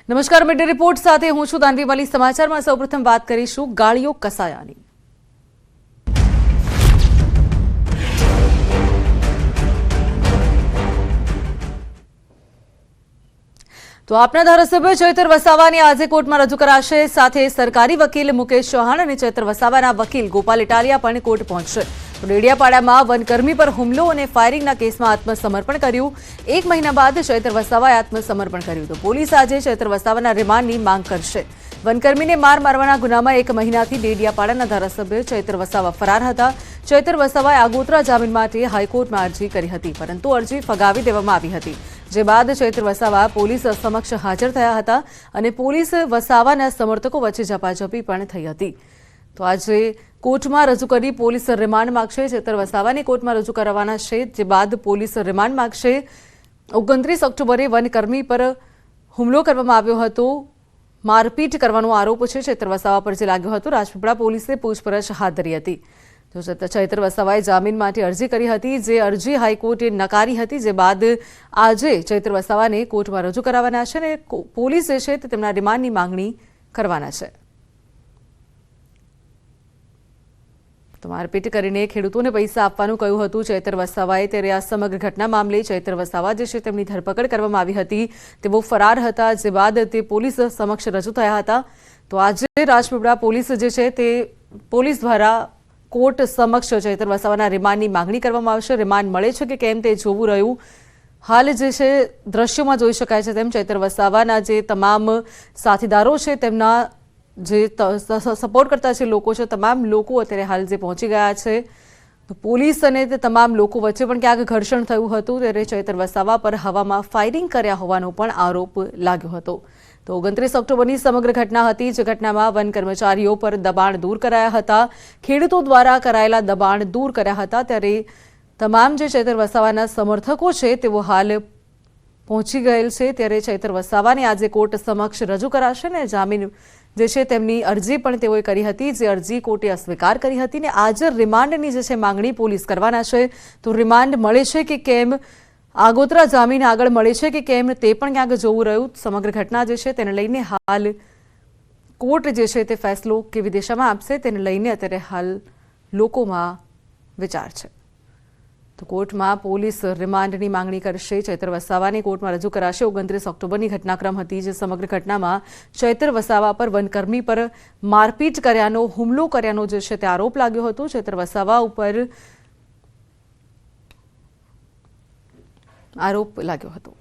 નમસ્કાર, mid report સાથે હું છું દાનવી મલી। સમાચારમાં સૌપ્રથમ વાત કરીશું ગાળીઓ કસાયાની। તો આપના ધારાસભ્ય ચૈતર વસાવાની આજે કોર્ટમાં રજૂ કરાશે। સાથે સરકારી વકીલ મુકેશ ચૌહાણ અને ચૈતર વસાવાના વકીલ ગોપાલ ઇટાલિયા પણ કોર્ટ પહોંચશે। ડેડિયાપાડામાં વનકર્મી પર હુમલો અને ફાયરિંગના કેસમાં આત્મસમર્પણ કર્યું। 1 મહિના બાદ ચૈતર વસાવાએ આત્મસમર્પણ કર્યું તો પોલીસ આજે ચૈતર વસાવાના રિમાન્ડની માંગ કરશે। વનકર્મીને માર મારવાના ગુનામાં 1 મહિનાથી ડેડિયાપાડાના ધારાસભ્ય ચૈતર વસાવા ફરાર હતા। ચૈતર વસાવાએ આગોતરા જામીન માટે હાઈકોર્ટમાં અરજી કરી હતી, પરંતુ અરજી ફગાવી દેવામાં આવી હતી। જે બાદ ચૈતર વસાવા પોલીસ સમક્ષ હાજર થયા હતા અને પોલીસ વસાવાના સમર્થકો વચ્ચે ઝપાઝપી પણ થઈ હતી। તો આજે કોર્ટમાં રજૂ કરી પોલીસ રિમાન્ડ માંગશે। ચૈતર વસાવાને કોર્ટમાં રજૂ કરવાના છે, જે બાદ પોલીસ રિમાન્ડ માંગશે। 29 ઓક્ટોબરે વનકર્મી પર હુમલો કરવામાં આવ્યો હતો। મારપીટ કરવાનો આરોપ છે ચૈતર વસાવા પર જે લાગ્યો હતો। રાજપીપળા પોલીસે પૂછપરછ હાથ ધરી હતી। તો ચૈતર વસાવાએ જામીન માટે અરજી કરી હતી, જે અરજી હાઈકોર્ટે નકારી હતી। જે બાદ આજે ચૈતર વસાવાને કોર્ટમાં રજૂ કરાવવાના છે અને પોલીસ જે છે તે તેમના રિમાન્ડની માંગણી કરવાના છે। તો મારપીટ કરીને ખેડૂતોને પૈસા આપવાનું કહ્યું હતું ચૈતર વસાવાએ, ત્યારે આ સમગ્ર ઘટના મામલે ચૈતર વસાવા જે છે તેમની ધરપકડ કરવામાં આવી હતી। તેઓ ફરાર હતા, જે બાદ તે પોલીસ સમક્ષ રજૂ થયા હતા। તો આજે રાજપીપળા પોલીસ જે છે તે પોલીસ દ્વારા કોર્ટ સમક્ષ ચૈતર વસાવાના રિમાન્ડની માંગણી કરવામાં આવશે। રિમાન્ડ મળે છે કે કેમ તે જોવું રહ્યું। હાલ જે છે દ્રશ્યોમાં જોઈ શકાય છે તેમ ચૈતર વસાવાના જે તમામ સાથીદારો છે, તેમના જે સપોર્ટ કરતા છે લોકો છે, તમામ લોકો અત્યારે હાલ જે પહોંચી ગયા છે। તો પોલીસ અને તે તમામ લોકો વચ્ચે પણ ક્યાંક ઘર્ષણ થયું હતું, ત્યારે ચૈતર વસાવા પર હવામાં ફાયરિંગ કર્યા હોવાનો પણ આરોપ લાગ્યો હતો। તો 29 ઓક્ટોબરની સમગ્ર ઘટના હતી, જે ઘટનામાં વન કર્મચારીઓ પર દબાણ દૂર કરાયા હતા, ખેડૂતો દ્વારા કરાયેલા દબાણ દૂર કર્યા હતા। ત્યારે તમામ જે ચૈતર વસાવાના સમર્થકો છે તેઓ હાલ પહોંચી ગયેલ છે। ત્યારે ચૈતર વસાવાને આજે કોર્ટ સમક્ષ રજૂ કરાશે ને જામીન જે છે તેમની અરજી પણ તેઓએ કરી હતી, જે અરજી કોર્ટે અસ્વીકાર કરી હતી ને આજે રિમાન્ડની જે છે માંગણી પોલીસ કરવાના છે। તો રિમાન્ડ મળે છે કે કેમ, આગોતરા જામીન આગળ મળે છે કે કેમ, તે પણ ક્યાંક જોવું રહ્યું। સમગ્ર ઘટના જે છે તેને લઈને હાલ કોર્ટ જે છે તે ફેસલો કેવી દિશામાં આપશે તેને લઈને અત્યારે હાલ લોકોમાં વિચાર છે। તો કોર્ટમાં પોલીસ રિમાન્ડની માંગણી કરશે। ચૈતર વસાવાને કોર્ટમાં રજૂ કરાશે। 29 ઓક્ટોબરની ઘટનાક્રમ હતી, જે સમગ્ર ઘટનામાં ચૈતર વસાવા પર વનકર્મી પર મારપીટ કર્યાનો, હુમલો કર્યાનો જે છે તે આરોપ લાગ્યો હતો। ચૈતર વસાવા ઉપર આરોપ લાગ્યો હતો।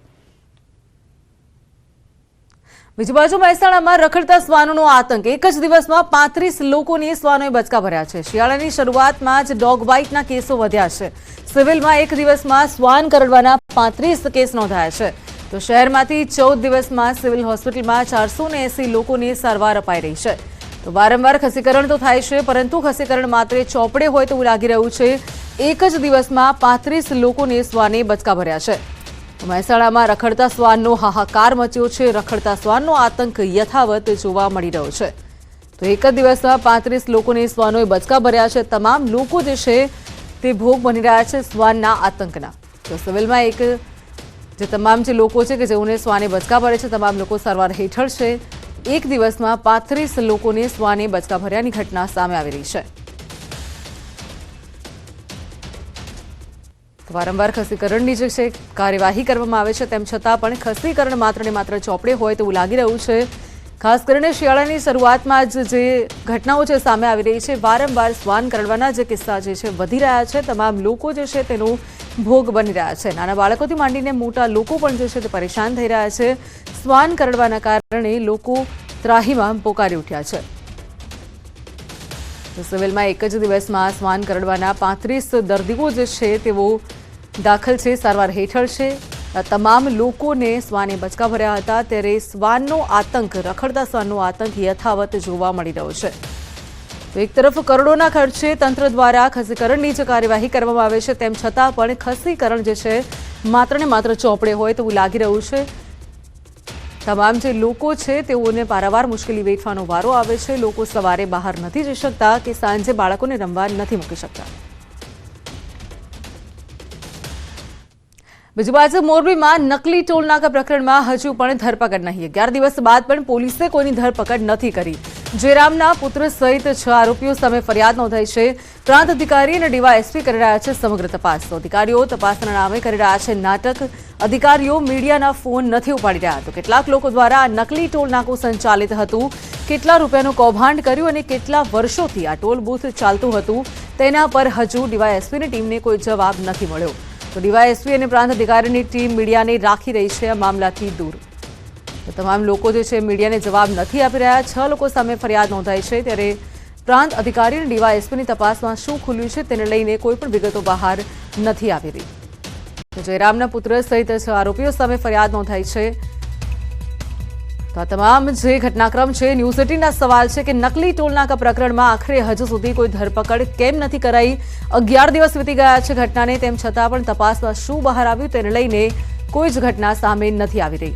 બીજી બાજુ મહેસાણામાં રખડતા શ્વાનોનો આતંક। એક જ દિવસમાં 35 લોકોને શ્વાનોએ બચકા ભર્યા છે। શિયાળાની શરૂઆતમાં જ ડોગ બાઇટના કેસો વધ્યા છે। સિવિલમાં એક દિવસમાં શ્વાન કરડવાના 35 કેસ નોંધાયા છે। તો શહેરમાંથી 14 દિવસમાં સિવિલ હોસ્પિટલમાં 480 લોકોને સારવાર અપાઈ રહી છે। તો વારંવાર ખસીકરણ તો થાય છે, પરંતુ ખસીકરણ માત્ર ચોપડે હોય તેવું લાગી રહ્યું છે। એક જ દિવસમાં 35 લોકોને શ્વાને બચકા ભર્યા છે। મહેસાણામાં રખડતા શ્વાનનો હાહાકાર મચ્યો છે। રખડતા શ્વાનનો આતંક યથાવત જોવા મળી રહ્યો છે। તો એક જ દિવસમાં 35 લોકોને શ્વાનોએ બચકા ભર્યા છે। તમામ લોકો જે છે તે ભોગ બની રહ્યા છે શ્વાનના આતંકના। તો સિવિલમાં જે તમામ જે લોકો છે કે જેઓને શ્વાને બચકા ભરે છે, તમામ લોકો સારવાર હેઠળ છે। એક દિવસમાં 35 લોકોને શ્વાને બચકા ભર્યાની ઘટના સામે આવી રહી છે। વારંવાર ખસીકરણની જે છે કાર્યવાહી કરવામાં આવે છે, તેમ છતાં પણ ખસીકરણ માત્ર ને માત્ર ચોપડે હોય તેવું લાગી રહ્યું છે। ખાસ કરીને શિયાળાની શરૂઆતમાં જ જે ઘટનાઓ છે સામે આવી રહી છે, વારંવાર શ્વાન કરડવાના જે કિસ્સા જે છે વધી રહ્યા છે। તમામ લોકો જે છે તેનો ભોગ બની રહ્યા છે। નાના બાળકોથી માંડીને મોટા લોકો પણ જે છે તે પરેશાન થઈ રહ્યા છે। શ્વાન કરડવાના કારણે લોકો ત્રાહીમાં પોકારી ઉઠ્યા છે। સિવિલમાં એક જ દિવસમાં શ્વાન કરડવાના 35 દર્દીઓ જે છે તેઓ દાખલ છે, સારવાર હેઠળ છે। તમામ લોકોને શ્વાને બચકા ભર્યા હતા। ત્યારે શ્વાનનો આતંક, રખડતા શ્વાનનો આતંક યથાવત જોવા મળી રહ્યો છે। તો એક તરફ કરોડોના ખર્ચે તંત્ર દ્વારા ખસીકરણની જે કાર્યવાહી કરવામાં આવે છે, તેમ છતાં પણ ખસીકરણ જે છે માત્ર ને માત્ર ચોપડે હોય તેવું લાગી રહ્યું છે। તમામ જે લોકો છે તેઓને પારાવાર મુશ્કેલી વેઠવાનો વારો આવે છે। લોકો સવારે બહાર નથી જઈ શકતા કે સાંજે બાળકોને રમવા નથી મૂકી શકતા। બીજી બાજુ મોરબીમાં નકલી ટોલ નાકા પ્રકરણમાં હજુ પણ ધરપકડ નહીં. 11 દિવસ બાદ પણ પોલીસે કોઈની ધરપકડ નથી કરી. જયરામના પુત્ર સહિત 6 આરોપીઓ સામે ફરિયાદ નોંધાઈ છે. પ્રાંત અધિકારી અને ડીવાયએસપી કરી રહ્યા છે સમગ્ર તપાસ. અધિકારીઓ તપાસના નામે કરી રહ્યા છે નાટક. અધિકારીઓ મીડિયાના ફોન નથી ઉપાડી રહ્યા. તો કેટલાક લોકો દ્વારા આ નકલી ટોલ નાકું સંચાલિત હતું, કેટલા રૂપિયાનું કૌભાંડ કર્યું અને કેટલા વર્ષોથી આ ટોલ બૂથ ચાલતું હતું તેના પર હજુ ડીવાયએસપીની ટીમને કોઈ જવાબ નથી મળ્યો. તો ડીવાયએસપી અને પ્રાંત અધિકારીની ટીમ મીડિયાને રાખી રહી છે આ મામલાથી દૂર. તો તમામ લોકો જે છે મીડિયાને જવાબ નથી આપી રહ્યા. 6 લોકો સામે ફરિયાદ નોંધાઈ છે. ત્યારે પ્રાંત અધિકારી અને ડીવાયએસપીની તપાસમાં શું ખુલ્યું છે તેને લઈને કોઈ પણ વિગતો બહાર નથી આવી રહી. તો જયરામના પુત્ર સહિત 6 આરોપીઓ સામે ફરિયાદ નોંધાઈ છે. તો આ તમામ જે ઘટનાક્રમ છે ન્યૂઝ 18ના સવાલ છે કે નકલી ટોલનાકા પ્રકરણમાં આખરે હજુ સુધી કોઈ ધરપકડ કેમ નથી કરાઈ? 11 દિવસ વીતી ગયા છે ઘટનાને, તેમ છતાં પણ તપાસમાં શું બહાર આવ્યું તેને લઈને કોઈ જ ઘટના સામે નથી આવી રહી.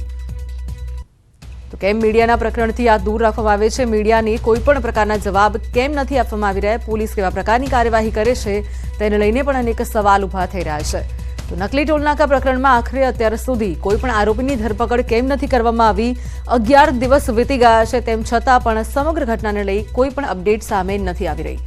તો કેમ મીડિયાના પ્રકરણથી આ દૂર રાખવામાં આવે છે? મીડિયાને કોઈ પણ પ્રકારના જવાબ કેમ નથી આપવામાં આવી રહ્યા? પોલીસ કેવા પ્રકારની કાર્યવાહી કરે છે તેને લઈને પણ અનેક સવાલ ઉભા થઈ રહ્યા છે. તો નકલી ટોલનાકા પ્રકરણમાં આખરે અત્યાર સુધી કોઈ પણ આરોપીની ધરપકડ કેમ નથી કરવામાં આવી? 11 દિવસ વીતી ગયા છે તેમ છતાં પણ સમગ્ર ઘટનાને લઈ કોઈ પણ અપડેટ સામે નથી આવી રહી.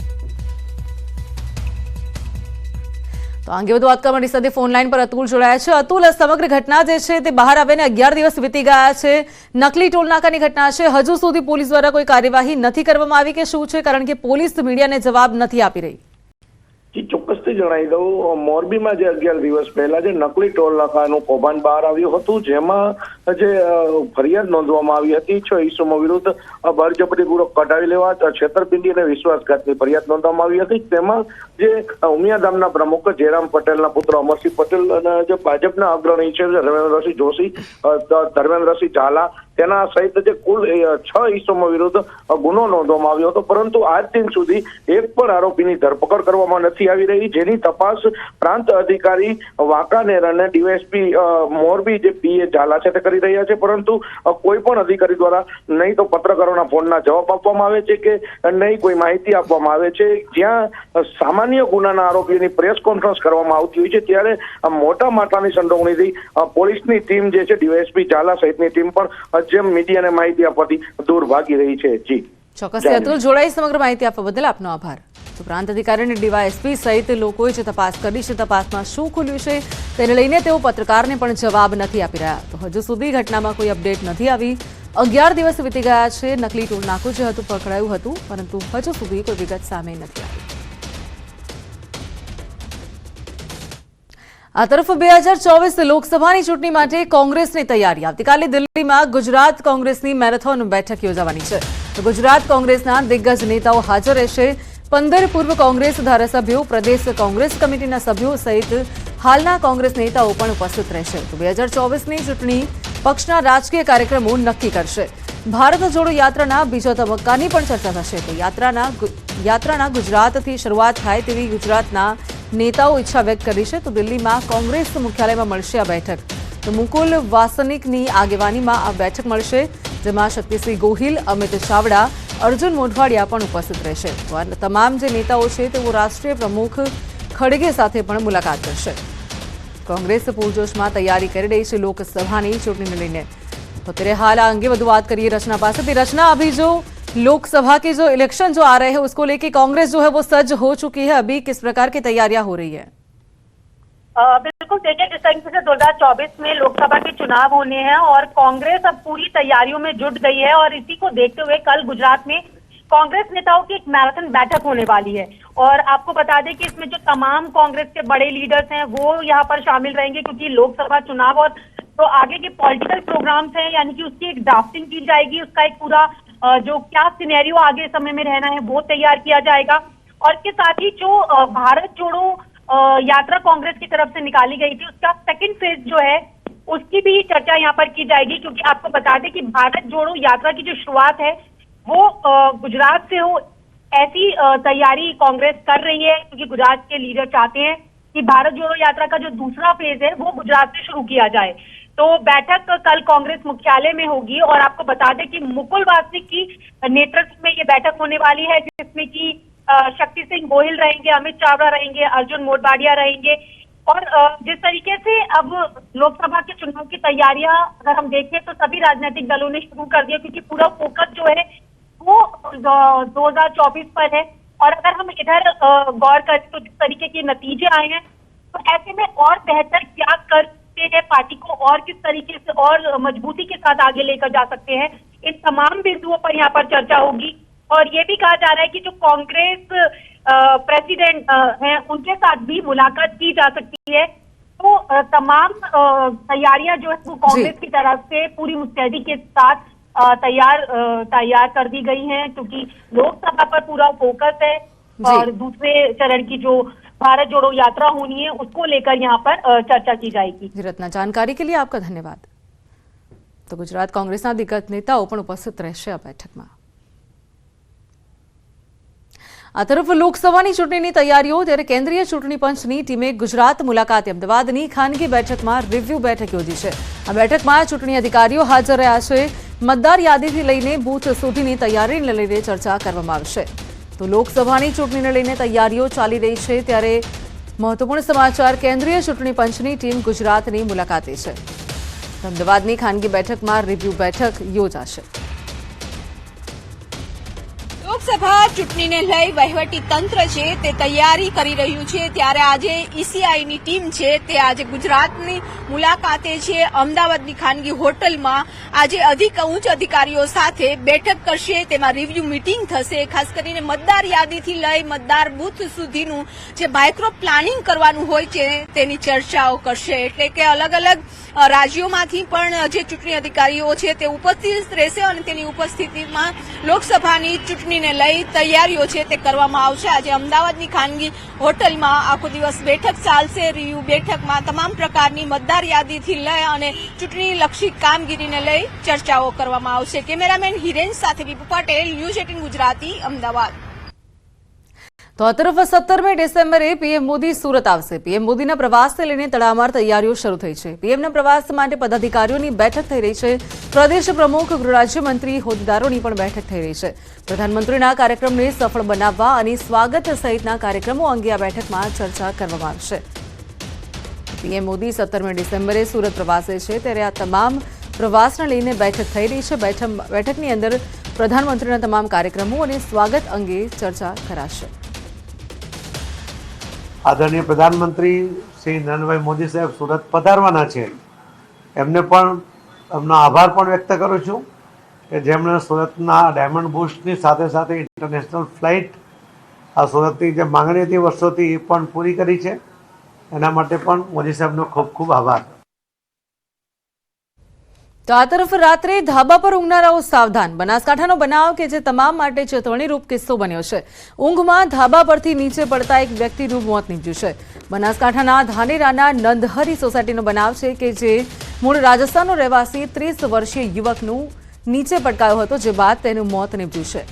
તો અંગે વધુ વાત કરવા મારી સાથે ફોન લાઈન પર અતુલ જોડાયા છે. અતુલ, સમગ્ર ઘટના જે છે તે બહાર આવીને 11 દિવસ વીતી ગયા છે. નકલી ટોલનાકાની ઘટના છે. હજુ સુધી પોલીસ દ્વારા કોઈ કાર્યવાહી નથી કરવામાં આવી કે શું છે? કારણ કે પોલીસ મીડિયાને જવાબ નથી આપી રહી. ચોક્કસથી જણાવી દઉં, મોરબીમાં જે 11 દિવસ પહેલા જે નકલી ટોલ નાકાનું કૌભાંડ બહાર આવ્યું હતું, જેમાં જે ફરિયાદ નોંધવામાં આવી હતી 6 ઇસમો વિરુદ્ધ બળજબરીપૂર્વક કઢાવી લેવા, છેતરપિંડી અને વિશ્વાસઘાતની ફરિયાદ નોંધવામાં આવી હતી. તેમાં જે ઉમિયાધામના પ્રમુખ જયરામ પટેલના પુત્ર અમરસિંહ પટેલ અને જે ભાજપના અગ્રણી છે ધર્મેન્દ્રસિંહ જોશી, ધર્મેન્દ્રસિંહ ઝાલા તેના સહિત જે કુલ 6 ઇસમો વિરુદ્ધ ગુનો નોંધવામાં આવ્યો હતો. પરંતુ આજ દિન સુધી એક પણ આરોપીની ધરપકડ કરવામાં નથી આવી રહી, જેની તપાસ પ્રાંત અધિકારી વાંકાનેર અને ડીવાયએસપી મોરબી જે પીએ ઝાલા છે તે કરી રહ્યા છે. પરંતુ કોઈ પણ અધિકારી દ્વારા નહીં તો પત્રકારોના ફોનના જવાબ આપવામાં આવે છે કે નહીં કોઈ માહિતી આપવામાં આવે છે. જ્યાં સામાન્ય ગુનાના આરોપીઓની પ્રેસ કોન્ફરન્સ કરવામાં આવતી હોય છે, ત્યારે મોટા માત્રાની સંડોવણીથી પોલીસની ટીમ જે છે ડીવાયએસપી ઝાલા સહિતની ટીમ પણ જેમ મીડિયાને માહિતી આપવાથી દૂર ભાગી રહી છે. જી ચોક્કસ અતુલ, જોડાઈ સમગ્ર માહિતી આપવા બદલ આપનો આભાર. તો પ્રાંત અધિકારી અને ડીવાયએસપી સહિત લોકોએ જે તપાસ કરી છે, તપાસમાં શું ખુલ્યું છે તેને લઈને તેઓ પત્રકારને પણ જવાબ નથી આપી રહ્યા. તો હજુ સુધી ઘટનામાં કોઈ અપડેટ નથી આવી. 11 દિવસ વીતી ગયા છે. નકલી ટોલ નાકું જે હતું પકડાયું હતું, પરંતુ હજુ સુધી કોઈ વિગત સામે નથી આવી. આ તરફ 2024 લોકસભાની ચૂંટણી માટે કોંગ્રેસની તૈયારી. આવતીકાલે દિલ્હીમાં ગુજરાત કોંગ્રેસની મેરેથોન બેઠક યોજાવાની છે. તો ગુજરાત કોંગ્રેસના દિગ્ગજ નેતાઓ હાજર રહેશે. 15 પૂર્વ કોંગ્રેસ ધારાસભ્યો, પ્રદેશ કોંગ્રેસ કમિટીના સભ્યો સહિત હાલના કોંગ્રેસ નેતાઓ પણ ઉપસ્થિત રહેશે. તો 2024ની ચૂંટણી પક્ષના રાજકીય કાર્યક્રમો નક્કી કરશે. ભારત જોડો યાત્રાના બીજા તબક્કાની પણ ચર્ચા થશે. તો યાત્રાના ગુજરાતથી શરૂઆત થાય તેવી ગુજરાતના નેતાઓ ઈચ્છા વ્યક્ત કરી છે. તો દિલ્હીમાં કોંગ્રેસ મુખ્યાલયમાં મળશે આ બેઠક. તો મુકુલ વાસનિકની આગેવાનીમાં આ બેઠક મળશે, જેમાં શક્તિસિંહ ગોહિલ, અમિત ચાવડા, અર્જુન મોઢવાડિયા પણ ઉપસ્થિત રહેશે. તો આ તમામ જે નેતાઓ છે તેઓ રાષ્ટ્રીય પ્રમુખ ખડગે સાથે પણ મુલાકાત કરશે. કોંગ્રેસ પૂરજોશમાં તૈયારી કરી રહી છે લોકસભાની ચૂંટણીને લઈને. तो तेरे हाल आगे વધુ વાત કરીએ रचना पास से। रचना, अभी जो लोकसभा के जो इलेक्शन जो आ रहे हैं उसको लेके कांग्रेस जो है वो सज्ज हो चुकी है, अभी किस प्रकार की तैयारियां हो रही है? बिल्कुल, देखिए जिस तरीके से 2024 में लोकसभा के चुनाव होने हैं और कांग्रेस अब पूरी तैयारियों में जुट गई है और इसी को देखते हुए कल गुजरात में कांग्रेस नेताओं की एक मैराथन बैठक होने वाली है। और आपको बता दें कि इसमें जो तमाम कांग्रेस के बड़े लीडर्स हैं वो यहाँ पर शामिल रहेंगे, क्योंकि लोकसभा चुनाव और तो आगे के पॉलिटिकल प्रोग्राम्स हैं, यानी कि उसकी एक ड्राफ्टिंग की जाएगी, उसका एक पूरा जो क्या सिनेरियो आगे समय में रहना है वो तैयार किया जाएगा। और इसके साथ ही जो भारत जोड़ो यात्रा कांग्रेस की तरफ से निकाली गई थी, उसका सेकंड फेज जो है उसकी भी चर्चा यहाँ पर की जाएगी, क्योंकि आपको बता दें कि भारत जोड़ो यात्रा की जो शुरुआत है वो गुजरात से हो, ऐसी तैयारी कांग्रेस कर रही है, क्योंकि गुजरात के लीडर चाहते हैं कि भारत जोड़ो यात्रा का जो दूसरा फेज है वो गुजरात से शुरू किया जाए। तो बैठक कल कांग्रेस मुख्यालय में होगी और आपको बता दें कि मुकुल वासनिक की नेतृत्व में ये बैठक होने वाली है, जिसमें कि शक्ति सिंह गोहिल रहेंगे, अमित चावड़ा रहेंगे, अर्जुन मोढवाडिया रहेंगे, और जिस तरीके से अब लोकसभा के चुनाव की तैयारियां अगर हम देखें तो सभी राजनीतिक दलों ने शुरू कर दिया, क्योंकि पूरा फोकस जो है वो 2024 पर है। और अगर हम इधर गौर करें तो जिस तरीके के नतीजे आए हैं, तो ऐसे में और बेहतर क्या करते हैं, पार्टी को और किस तरीके से और मजबूती के साथ आगे लेकर जा सकते हैं, इन तमाम बिंदुओं पर यहाँ पर चर्चा होगी। और ये भी कहा जा रहा है कि जो कांग्रेस प्रेसिडेंट हैं उनके साथ भी मुलाकात की जा सकती है। तो तमाम तैयारियां जो है वो कांग्रेस की तरफ से पूरी मुस्तैदी के साथ तैयार कर दी गई हैं, क्योंकि लोकसभा पर पूरा फोकस है और दूसरे चरण की जो भारत जोड़ो यात्रा होनी है उसको लेकर यहाँ पर चर्चा की जाएगी। जी रत्ना, जानकारी के लिए आपका धन्यवाद। तो गुजरात कांग्रेसના દિગ્ગજ નેતાઓ પણ ઉપસ્થિત રહેશે આ બેઠકમાં। આ તરફ લોકસભાની ચૂંટણીની તૈયારીઓ, ત્યારે કેન્દ્રીય ચૂંટણી પંચની ટીમે ગુજરાત મુલાકાતે અમદાવાદની ખાનગી બેઠકમાં રિવ્યુ બેઠક યોજી છે। આ બેઠકમાં ચૂંટણી અધિકારીઓ હાજર રહ્યા છે। મતદાર યાદીથી લઈને બૂથ સુધીની તૈયારીને લઈને ચર્ચા કરવામાં આવશે। તો લોકસભાની ચૂંટણીને લઈને તૈયારીઓ ચાલી રહી છે, ત્યારે મહત્વપૂર્ણ સમાચાર, કેન્દ્રીય ચૂંટણી પંચની ટીમ ગુજરાતની મુલાકાતે છે। અમદાવાદની ખાનગી બેઠકમાં રિવ્યુ બેઠક યોજાશે। લોકસભા ચૂંટણીને લઈ વહીવટી તંત્ર છે તે તૈયારી કરી રહ્યું છે, ત્યારે આજે ઈસીઆઈની ટીમ છે તે આજે ગુજરાતની મુલાકાતે છે। અમદાવાદની ખાનગી હોટલમાં આજે ઉચ્ચ અધિકારીઓ સાથે બેઠક કરશે, તેમાં રિવ્યુ મીટિંગ થશે। ખાસ કરીને મતદાર યાદીથી લઈ મતદાર બૂથ સુધીનું જે માઇક્રો પ્લાનિંગ કરવાનું હોય છે તેની ચર્ચાઓ કરશે। એટલે કે અલગ અલગ રાજ્યોમાંથી પણ જે ચૂંટણી અધિકારીઓ છે તે ઉપસ્થિત રહેશે અને તેની ઉપસ્થિતિમાં લોકસભાની ચૂંટણીને લઈ તૈયારીઓ છે તે કરવામાં આવશે। આજે અમદાવાદની ખાનગી હોટલમાં આખો દિવસ બેઠક ચાલશે। રિવ્યુ બેઠકમાં તમામ પ્રકારની મતદાર યાદીથી લઈ અને ચૂંટણીલક્ષી કામગીરીને લઈ ચર્ચાઓ કરવામાં આવશે। કેમેરામેન હિરેન સાથે વિપુ પટેલ, ન્યૂઝ 18 ગુજરાતી, અમદાવાદ। તો આ તરફ 17મી ડિસેમ્બરે પીએમ મોદી સુરત આવશે। પીએમ મોદીના પ્રવાસને લઈને તડામાર તૈયારીઓ શરૂ થઈ છે। પીએમના પ્રવાસ માટે પદાધિકારીઓની બેઠક થઈ રહી છે। પ્રદેશ પ્રમુખ, ગૃહ રાજ્યમંત્રી, હોદ્દેદારોની પણ બેઠક થઈ રહી છે। પ્રધાનમંત્રીના કાર્યક્રમને સફળ બનાવવા અને સ્વાગત સહિતના કાર્યક્રમો અંગે આ બેઠકમાં ચર્ચા કરવામાં આવશે। પીએમ મોદી 17મી ડિસેમ્બરે સુરત પ્રવાસે છે, ત્યારે આ તમામ પ્રવાસને લઈને બેઠક થઈ રહી છે। બેઠકની અંદર પ્રધાનમંત્રીના તમામ કાર્યક્રમો અને સ્વાગત અંગે ચર્ચા કરાશે। આદરણીય પ્રધાનમંત્રી શ્રી નરેન્દ્રભાઈ મોદી સાહેબ સુરત પધારવાના છે। એમને પણ એમનો આભાર પણ વ્યક્ત કરું છું કે જેમણે સુરતના ડાયમંડ બુર્સની સાથે સાથે ઇન્ટરનેશનલ ફ્લાઇટ આ સુરતની જે માંગણી હતી વર્ષોથી એ પણ પૂરી કરી છે। એના માટે પણ મોદી સાહેબનો ખૂબ ખૂબ આભાર। તો આ તરફ રાત્રે ધાબા પર ઊંઘનારાઓ સાવધાન। બનાસકાંઠાનો બનાવ કે જે તમામ માટે ચેતવણીરૂપ કિસ્સો બન્યો છે। ઊંઘમાં ધાબા પરથી નીચે પડતા એક વ્યક્તિનું મોત નીપજ્યું છે। બનાસકાંઠાના ધાનેરાના નંદહરી સોસાયટીનો બનાવ છે કે જે મૂળ રાજસ્થાનનો રહેવાસી 30 વર્ષીય યુવકનું નીચે પટકાયો હતો, જે બાદ તેનું મોત નીપજ્યું છે।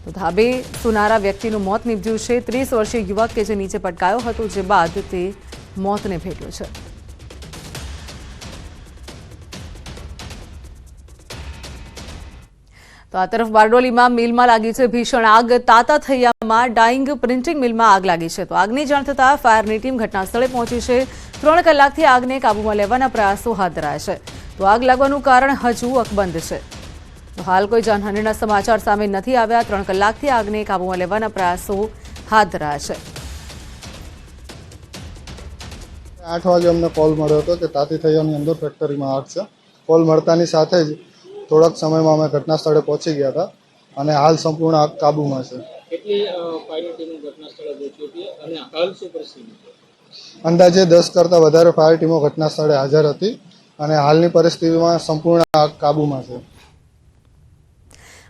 તો ધાબે સુનારા વ્યક્તિનું મોત નીપજ્યું છે। 30 વર્ષીય યુવક કે જે નીચે પટકાયો હતો, જે બાદ તે મોતને ભેટ્યો છે। તો આ તરફ બારડોલીમાં મિલમાં લાગી છે ભીષણ આગ। તાતાથૈયામાં ડાઇંગ પ્રિન્ટિંગ મિલમાં આગ લાગી છે। તો આગની જાણ થતાં ફાયરની ટીમ ઘટના સ્થળે પહોંચી છે। 3 કલાકથી આગને કાબૂમાં લેવાના પ્રયાસો હાથ ધરાયા છે। તો આગ લાગવાનું કારણ હજુ અકબંધ છે। તો હાલ કોઈ જાનહાનિના સમાચાર સામે નથી આવ્યા। 3 કલાકથી આગને કાબૂમાં લેવાના પ્રયાસો હાથ ધરાયા છે। 8 વાગે અમને કોલ મળ્યો હતો કે તાતીથૈયાની અંદર ફેક્ટરીમાં આગ છે। કોલ મળતાની સાથે જ થોડાક સમયમાં અમે ઘટના સ્થળે પહોંચી ગયા હતા અને હાલ સંપૂર્ણ આગ કાબૂમાં છે। અંદાજે 10 કરતાં વધારે ફાયર ટીમો ઘટના સ્થળે હાજર હતી અને હાલની પરિસ્થિતિમાં સંપૂર્ણ આગ કાબૂમાં છે।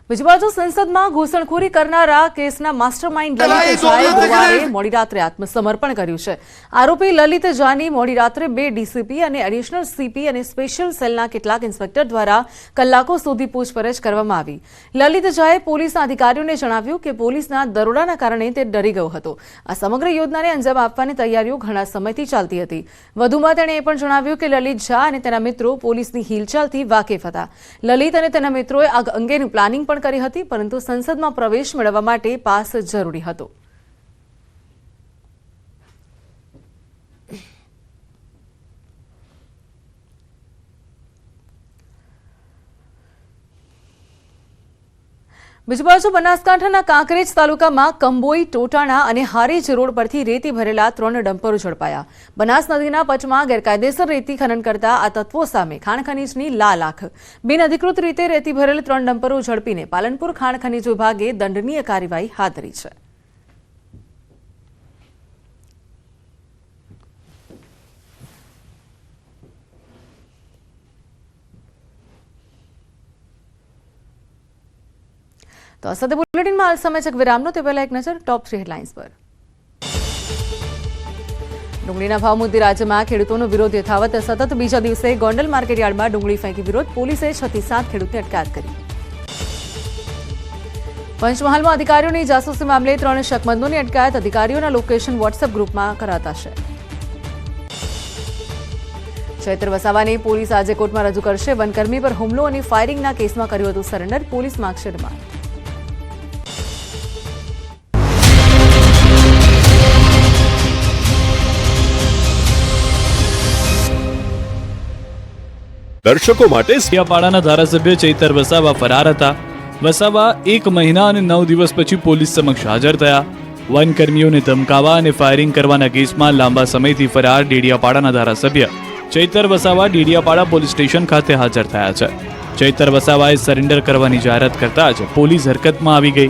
બીજી બાજુ સંસદમાં ઘૂસણખોરી કરનારા કેસના માસ્ટરમાઇન્ડ લલિત ઝાએ ગુરુવારે મોડી રાત્રે આત્મસમર્પણ કર્યું છે। આરોપી લલિત ઝાની મોડી રાત્રે 2 ડીસીપી અને એડિશનલ સીપી અને સ્પેશિયલ સેલના કેટલાક ઇન્સ્પેક્ટર દ્વારા કલાકો સુધી પૂછપરછ કરવામાં આવી। લલિત ઝાએ પોલીસના અધિકારીઓને જણાવ્યું કે પોલીસના દરોડાના કારણે તે ડરી ગયો હતો। આ સમગ્ર યોજનાને અંજામ આપવાની તૈયારીઓ ઘણા સમયથી ચાલતી હતી। વધુમાં તેણે એ પણ જણાવ્યું કે લલિત ઝા અને તેના મિત્રો પોલીસની હિલચાલથી વાકેફ હતા। લલિત અને તેના મિત્રોએ આ અંગેનું પ્લાનિંગ પણ કરી હતી, પરંતુ સંસદમાં પ્રવેશ મેળવવા માટે પાસ જરૂરી હતો। બીજી બાજુ બનાસકાંઠાના કાંકરેજ તાલુકામાં કંબોઈ, ટોટાણા અને હારીજ રોડ પરથી રેતી ભરેલા 3 ડમ્પરો ઝડપાયા. બનાસ નદીના પચમાં ગેરકાયદેસર રેતી ખનન કરતા આ તત્વો સામે ખાણ ખનીજની લાલ આંખ. બિનઅધિકૃત રીતે રેતી ભરેલ 3 ડમ્પરો ઝડપીને પાલનપુર ખાણ ખનીજ વિભાગે દંડનીય કાર્યવાહી હાથ ધરી છે. તો આ સાથે બુલેટિનમાં હાલ સમય છે વિરામનો. તે પહેલા એક નજર ટોપ 3 હેડલાઇન્સ પર. ડુંગળીના ભાવ મુદ્દે રાજ્યમાં ખેડૂતોનો વિરોધ યથાવત. સતત બીજા દિવસે ગોંડલ માર્કેટયાર્ડમાં ડુંગળી ફેંકી વિરોધ. પોલીસે 6 થી 7 ખેડૂતની અટકાયત કરી. પંચમહાલમાં અધિકારીઓની જાસૂસી મામલે 3 શકમંદોની અટકાયત. અધિકારીઓના લોકેશન વોટ્સએપ ગ્રુપમાં કરાતા છે. ચૈતર વસાવાની પોલીસ આજે કોર્ટમાં રજૂ કરશે. વનકર્મી પર હુમલો અને ફાયરિંગના કેસમાં કર્યું હતું સરેન્ડર. પોલીસ માંગશે રિમાન્ડ. દર્શકો માટે સિયાપાડાના ધારાસભ્ય ચૈતર વસાવા ફરાર હતા. વસાવા 1 મહિના અને 9 દિવસ પછી પોલીસ સમક્ષ હાજર થયા. વનકર્મીઓને ધમકાવા અને ફાયરિંગ કરવાના કેસમાં લાંબા સમયથી ફરાર ડેડિયાપાડાના ધારાસભ્ય ચૈતર વસાવા ડેડિયાપાડા પોલીસ સ્ટેશન ખાતે હાજર થયા છે. ચૈતર વસાવાએ સરેન્ડર કરવાની જાહેરાત કરતા જ પોલીસ હરકતમાં આવી ગઈ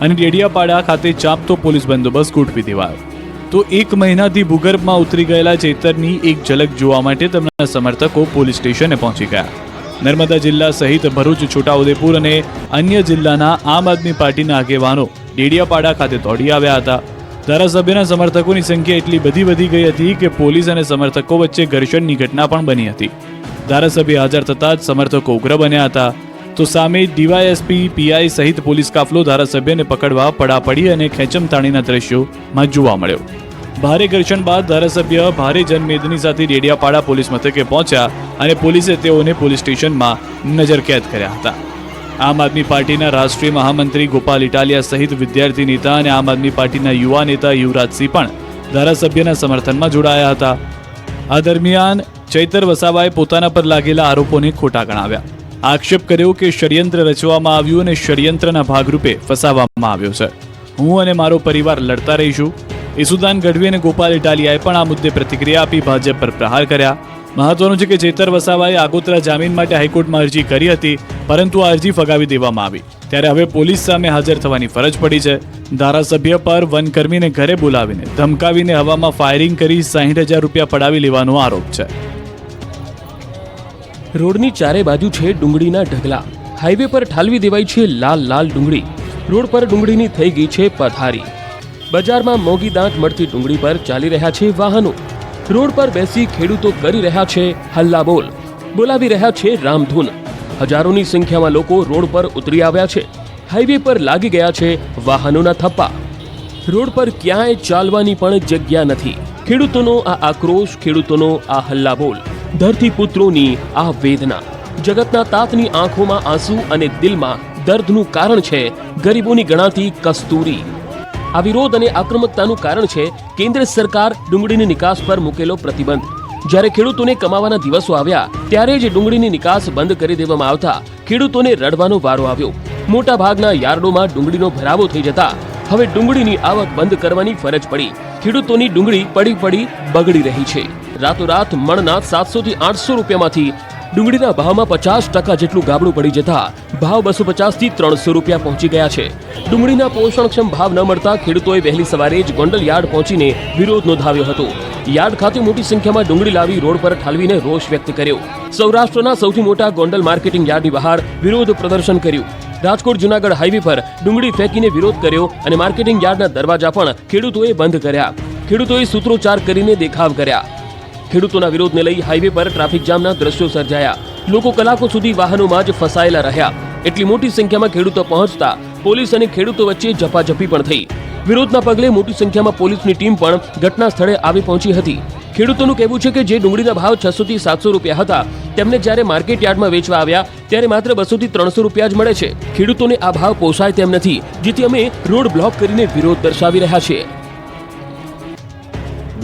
અને ડેડિયાપાડા ખાતે ચાંપતો પોલીસ બંદોબસ્ત ગોઠવી દેવાયો. તો 1 મહિનાથી ભૂગર્ભમાં ઉતરી ગયેલા ચૈતરની એક ઝલક જોવા માટે તેમના સમર્થકો પોલીસ સ્ટેશને પહોંચી ગયા. નર્મદા જિલ્લા સહિત ભરૂચ, છોટાઉદેપુર અને અન્ય જિલ્લાના આમ આદમી પાર્ટીના આગેવાનો ડેડિયાપાડા ખાતે દોડી આવ્યા હતા. ધારાસભ્યના સમર્થકોની સંખ્યા એટલી બધી વધી ગઈ હતી કે પોલીસ અને સમર્થકો વચ્ચે ઘર્ષણની ઘટના પણ બની હતી. ધારાસભ્ય હાજર થતાં જ સમર્થકો ઉગ્ર બન્યા હતા. તો સામે ડીવાયએસપી, પીઆઈ સહિત પોલીસ કાફલો ધારાસભ્યને પકડવા પડાપડી અને ખેંચમતાણીના દ્રશ્યોમાં જોવા મળ્યો. ભારે ઘર્ષણ બાદ ધારાસભ્ય ભારે જનમેદની સાથે ડેડિયાપાડા પોલીસ મથકે પહોંચ્યા અને પોલીસે તેઓને પોલીસ સ્ટેશનમાં નજરકેદ કર્યા હતા. આમ આદમી પાર્ટીના રાષ્ટ્રીય મહામંત્રી ગોપાલ ઇટાલિયા સહિત વિદ્યાર્થી નેતા અને આમ આદમી પાર્ટીના યુવા નેતા યુવરાજસિંહ પણ ધારાસભ્યના સમર્થનમાં જોડાયા હતા. આ દરમિયાન ચૈતર વસાવાએ પોતાના પર લાગેલા આરોપોને ખોટા ગણાવ્યા. આક્ષેપ કર્યો કે ષડયંત્ર રચવામાં આવ્યું અને ષડયંત્રના ભાગરૂપે ફસાવવામાં આવ્યો છે. હું અને મારો પરિવાર લડતા રહીશું. ઈસુદાન ગઢવી અને ગોપાલ ઇટાલિયાએ પણ આ મુદ્દે પ્રતિક્રિયા આપી ભાજપ પર પ્રહાર કર્યા. મહત્વનું છે કે ચૈતર વસાવાએ આગોતરા જામીન માટે હાઈકોર્ટમાં અરજી કરી હતી, પરંતુ આ અરજી ફગાવી દેવામાં આવી. ત્યારે હવે પોલીસ સામે હાજર થવાની ફરજ પડી છે. ધારાસભ્ય પર વનકર્મીને ઘરે બોલાવીને ધમકાવીને હવામાં ફાયરિંગ કરી 60,000 રૂપિયા પડાવી લેવાનો આરોપ છે. રોડની ચારે બાજુ છે ડુંગળીના ઢગલા. હાઈવે પર ઠાલવી દેવાઈ છે લાલ લાલ ડુંગળી. રોડ પર ડુંગળીની થઈ ગઈ છે પથારી. બજારમાં મોંઘી દાંત મળતી ડુંગળી પર ચાલી રહ્યા છે વાહનો. રોડ પર બેસી ખેડૂતો કરી રહ્યા છે હલ્લાબોલ, બોલાવી રહ્યા છે રામધૂન. હજારોની સંખ્યામાં લોકો રોડ પર ઉતરી આવ્યા છે. હાઈવે પર લાગી ગયા છે વાહનોના થપ્પા. રોડ પર ક્યાંય ચાલવાની પણ જગ્યા નથી. ખેડૂતોનો આ આક્રોશ, ખેડૂતોનો આ હલ્લાબોલ, ધરતીપુત્રોની આ વેદના, જગતના તાતની આંખોમાં આંસુ અને દિલમાં દર્દનું કારણ છે ગરીબોની ગણાતી કસ્તુરી. આ વિરોધ અને આક્રમકતાનું કારણ છે કેન્દ્ર સરકાર ડુંગળીની નિકાસ પર મૂકેલો પ્રતિબંધ. જ્યારે ખેડૂતોને કમાવાના દિવસો આવ્યા ત્યારે જ ડુંગળીની નિકાસ બંધ કરી દેવામાં આવતા ખેડૂતોને રડવાનો વારો આવ્યો. મોટા ભાગના યાર્ડોમાં ડુંગળીનો ભરાવો થઈ જતા હવે ડુંગળીની આવક બંધ કરવાની ફરજ પડી. ખેડૂતોની ડુંગળી પડી બગડી રહી છે. રાતોરાત મણના 700 થી 800 રૂપિયામાંથી ડુંગળીના ભાવમાં 50% જેટલું ગાબડું પડી જતા ભાવ 250 થી 300 રૂપિયા પહોંચી ગયા છે. ડુંગળીના પોષણક્ષમ ભાવ ન મળતા ખેડૂતોએ વહેલી સવારે જ ગોંડલ યાર્ડ પહોંચીને વિરોધ નોંધાવ્યો હતો. યાર્ડ ખાતે મોટી સંખ્યામાં ડુંગળી લાવી રોડ પર ઠાલવીને રોષ વ્યક્ત કર્યો. સૌરાષ્ટ્રના સૌથી મોટા ગોંડલ માર્કેટિંગ યાર્ડની બહાર વિરોધ પ્રદર્શન કર્યું. રાજકોટ જૂનાગઢ હાઈવે પર ડુંગળી ફેંકીને વિરોધ કર્યો અને માર્કેટિંગ યાર્ડના દરવાજા પણ ખેડૂતોએ બંધ કર્યા. ખેડૂતોએ સૂત્રોચ્ચાર કરીને દેખાવ કર્યા. ખેડૂતોના વિરોધને લઈ હાઈવે પર ટ્રાફિક જામના દ્રશ્યો સર્જાયા. લોકો કલાકો સુધી વાહનોમાં જ ફસાયેલા રહ્યા. એટલી મોટી સંખ્યામાં ખેડૂતો પહોંચતા પોલીસ અને ખેડૂતો વચ્ચે ઝપાઝપી પણ થઈ. વિરોધના પગલે મોટી સંખ્યામાં પોલીસની ટીમ પણ ઘટના સ્થળે આવી પહોંચી હતી. ખેડૂતોનું કહેવું છે કે જે ડુંગળીના ભાવ 600 થી 700 રૂપિયા હતા તેમને જ્યારે માર્કેટ યાર્ડમાં વેચવા આવ્યા ત્યારે માત્ર 200 થી 300 રૂપિયા જ મળે છે. ખેડૂતોને આ ભાવ પોસાય તેમ નથી, જેથી અમે રોડ બ્લોક કરીને વિરોધ દર્શાવી રહ્યા છીએ.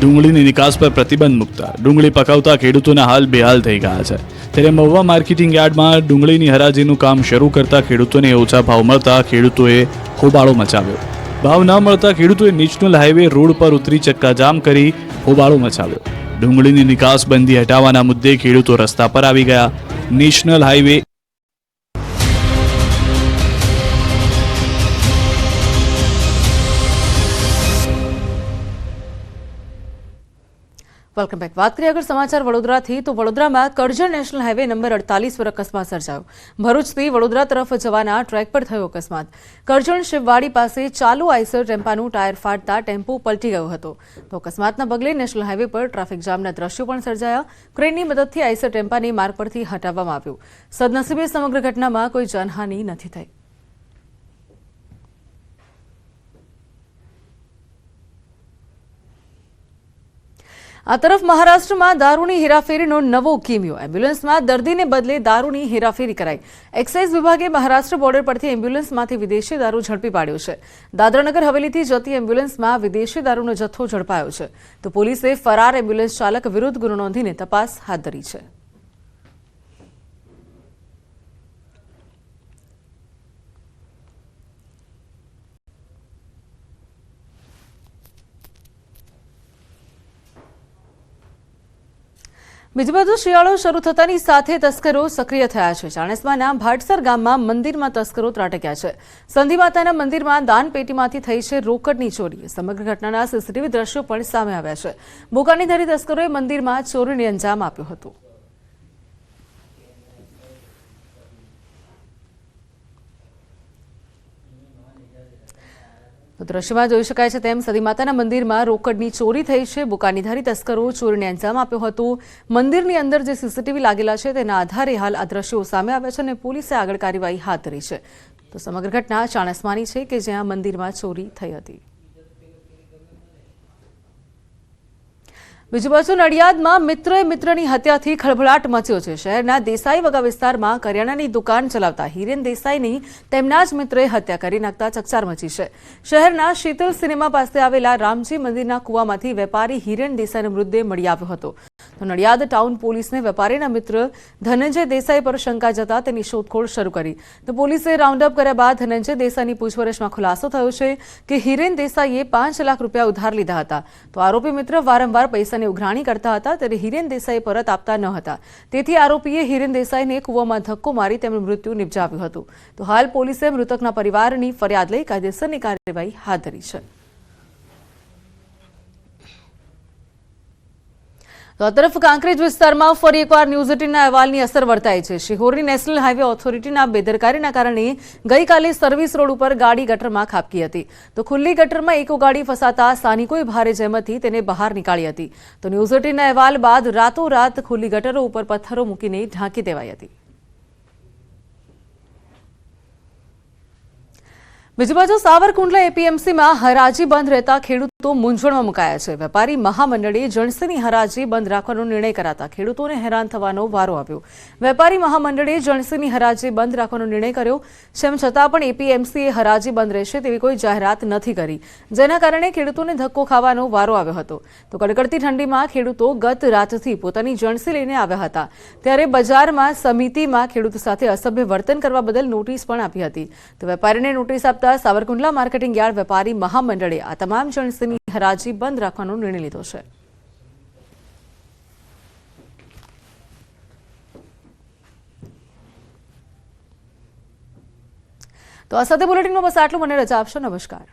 ડુંગળીની નિકાસ પર પ્રતિબંધ મૂકતા ડુંગળી પકાવતા ખેડૂતોના હાલ બેહાલ થઈ ગયા છે. ત્યારે મહુવા માર્કેટિંગ યાર્ડમાં ડુંગળીની હરાજીનું કામ શરૂ કરતા ખેડૂતોને ઓછા ભાવ મળતા ખેડૂતોએ હોબાળો મચાવ્યો. ભાવ ન મળતા ખેડૂતોએ નેશનલ હાઈવે રોડ પર ઉતરી ચક્કાજામ કરી હોબાળો મચાવ્યો. ડુંગળીની નિકાસબંધી હટાવવાના મુદ્દે ખેડૂતો રસ્તા પર આવી ગયા. National highway welcome back. વાત કરીએ આગળ સમાચાર વડોદરાથી, તો વડોદરામાં કરજણ નેશનલ હાઈવે નંબર 48 પર અકસ્માત સર્જાયો. ભરૂચથી વડોદરા તરફ જવાના ટ્રેક પર થયો અકસ્માત. કરજણ શિવવાડી પાસે ચાલુ આઈસર ટેમ્પાનું ટાયર ફાટતા ટેમ્પો પલટી ગયો હતો. તો અકસ્માતના પગલે નેશનલ હાઈવે પર ટ્રાફિક જામના દ્રશ્યો પણ સર્જાયા. ક્રેનની મદદથી આઈસર ટેમ્પાને માર્ગ પરથી હટાવવામાં આવ્યું. સદનસીબે સમગ્ર ઘટનામાં કોઈ જાનહાનિ નથી થઈ. આ તરફ મહારાષ્ટ્રમાં દારૂની હેરાફેરીનો નવો કિમિયો. એમ્બ્યુલન્સમાં દર્દીને બદલે દારૂની હેરાફેરી કરાઈ. એક્સાઇઝ વિભાગે મહારાષ્ટ્ર બોર્ડર પરથી એમ્બ્યુલન્સમાંથી વિદેશી દારૂ ઝડપી પાડ્યો છે. દાદરાનગર હવેલીથી જતી એમ્બ્યુલન્સમાં વિદેશી દારૂનો જથ્થો ઝડપાયો છે. તો પોલીસે ફરાર એમ્બ્યુલન્સ ચાલક વિરુદ્ધ ગુનો નોંધીને તપાસ હાથ ધરી છે. બીજી બાજુ શિયાળો શરૂ થતાની સાથે તસ્કરો સક્રિય થયા છે. ચાણસ્માના ભાટસર ગામમાં મંદિરમાં તસ્કરો ત્રાટક્યા છે. સંધી માતાના મંદિરમાં દાનપેટીમાંથી થઈ છે રોકડની ચોરી. સમગ્ર ઘટનાના સીસીટીવી દ્રશ્યો પણ સામે આવ્યા છે. બોકાનીધારી તસ્કરોએ મંદિરમાં ચોરીને અંજામ આપ્યો હતો. તો દ્રશ્યમાં જોઈ શકાય છે તેમ સદી માતાના મંદિરમાં રોકડની ચોરી થઈ છે. બુકાનીધારી તસ્કરો ચોરીને અંજામ આપ્યો હતો. મંદિરની અંદર જે સીસીટીવી લાગેલા છે તેના આધારે હાલ આ દ્રશ્યો સામે આવ્યા છે અને પોલીસે આગળ કાર્યવાહી હાથ ધરી છે. તો સમગ્ર ઘટના ચાણસ્માની છે કે જ્યાં મંદિરમાં ચોરી થઈ હતી. બીજી બાજુ નડિયાદમાં મિત્રએ મિત્રની હત્યાથી ખળભળાટ મચ્યો છે. શહેરના દેસાઈ વગા વિસ્તારમાં કરિયાણાની દુકાન ચલાવતા હિરેન દેસાઈની તેમના જ મિત્રએ હત્યા કરી નાખતા ચકચાર મચી છે. શહેરના શીતલ સિનેમા પાસે આવેલા રામજી મંદિરના કુવામાંથી વેપારી હિરેન દેસાઈનો મૃતદેહ મળી આવ્યો હતો. તો નડિયાદ ટાઉન પોલીસને વેપારીના મિત્ર ધનંજય દેસાઈ પર શંકા જતા તેની શોધખોળ શરૂ કરી. તો પોલીસે રાઉન્ડઅપ કર્યા બાદ ધનંજય દેસાઈની પૂછપરછમાં ખુલાસો થયો છે કે હિરેન દેસાઈએ 5 લાખ રૂપિયા ઉધાર લીધા હતા. તો આરોપી મિત્ર વારંવાર પૈસા ઉઘરાણી કરતા હતા ત્યારે હિરેન દેસાઈ પરત આપતા ન હતા. તેથી આરોપીએ હિરેન દેસાઈને કૂવામાં ધક્કો મારી તેમનું મૃત્યુ નિપજાવ્યું હતું. તો હાલ પોલીસે મૃતકના પરિવારની ફરિયાદ લઈ કાયદેસરની કાર્યવાહી હાથ ધરી છે. તો આ તરફ કાંકરેજ વિસ્તારમાં ફરી એકવાર ન્યૂઝ 18ના અહેવાલની અસર વર્તાઈ છે. શિહોરની નેશનલ હાઈવે ઓથોરિટીના બેદરકારીના કારણે ગઈકાલે સર્વિસ રોડ ઉપર ગાડી ગટરમાં ખાબકી હતી. તો ખુલ્લી ગટરમાં એકો ગાડી ફસાતા સ્થાનિકોએ ભારે જહેમતથી તેને બહાર નીકાળી હતી. તો ન્યૂઝ 18ના અહેવાલ બાદ રાતોરાત ખુલ્લી ગટરો ઉપર પથ્થરો મૂકીને ઢાંકી દેવાઈ હતી. બીજી બાજુ સાવરકુંડલા એપીએમસીમાં હરાજી બંધ રહેતા ખેડૂતો મૂંઝવણમાં મુકાયા છે. વેપારી મહામંડળે જણસીની હરાજી બંધ રાખવાનો નિર્ણય કરાતા ખેડૂતોને હેરાન થવાનો વારો આવ્યો. વેપારી મહામંડળે જણસીની હરાજી બંધ રાખવાનો નિર્ણય કર્યો. તેમ છતાં પણ એપીએમસીએ હરાજી બંધ રહેશે તેવી કોઈ જાહેરાત નથી કરી, જેના કારણે ખેડૂતોને ધક્કો ખાવાનો વારો આવ્યો હતો. તો કડકડતી ઠંડીમાં ખેડૂતો ગત રાતથી પોતાની જણસી લઈને આવ્યા હતા. ત્યારે બજારમાં સમિતિમાં ખેડૂત સાથે અસભ્ય વર્તન કરવા બદલ નોટિસ પણ આપી હતી. તો વેપારીને નોટિસ આપતા સાવરકુંડલા માર્કેટિંગ યાર્ડ વેપારી મહામંડળે આ તમામ જણસીની હરાજી બંધ રાખવાનો નિર્ણય લીધો છે. તો આ સાથે બુલેટિનમાં બસ આટલું. મને રજા આપશો. નમસ્કાર.